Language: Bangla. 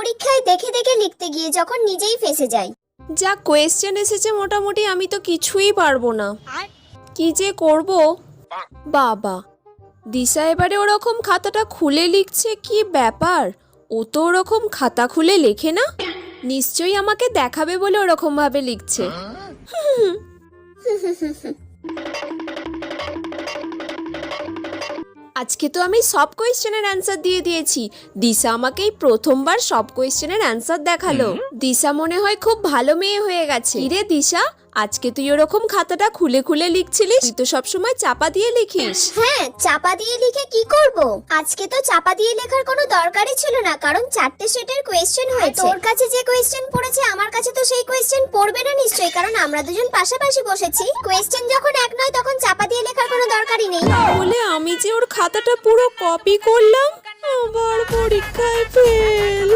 পরীক্ষায় দেখে দেখে লিখতে গিয়ে যখন নিজেই ফেঁসে যাই। যা কোয়েশ্চেন এসেছে মোটামুটি আমি তো কিছুই পারবো না, কি যে করব। বাবা, দিশা এবারে ওরকম খাতাটা খুলে লিখছে, কি ব্যাপার? ও তো ওরকম খাতা খুলে লেখে না, নিশ্চয়ই আমাকে দেখাবে বলে ওরকম ভাবে লিখছে। আজকে তো আমি সব কোয়েশ্চেনের অ্যান্সার দিয়ে দিয়েছি। দিশা আমাকে এই প্রথমবার সব কোয়েশ্চেনের অ্যান্সার দেখালো। দিশা মনে হয় খুব ভালো মেয়ে হয়ে গেছে। রে দিশা, আজকে তুই ওরকম খাতাটা খুলে খুলে লিখছিলিস? তুই তো সবসময় চাপা দিয়ে লিখিস। হ্যাঁ, চাপা দিয়ে লিখে কি করব? আজকে তো চাপা দিয়ে লেখার কোনো দরকারই ছিল না, কারণ 4টে সেটের কোয়েশ্চেন হয়েছে। তোর কাছে যে কোয়েশ্চেন পড়েছে আমার কাছে তো সেই কোয়েশ্চেন পড়বে না নিশ্চয়ই, কারণ আমরা দুজন পাশাপাশি বসেছি। কোয়েশ্চেন যখন এক নয় তখন চাপা দিয়ে লেখার কোনো দরকারই নেই। বলে আমি যে ওর খাতাটা পুরো কপি করলাম, আবার পরীক্ষায় ফেল।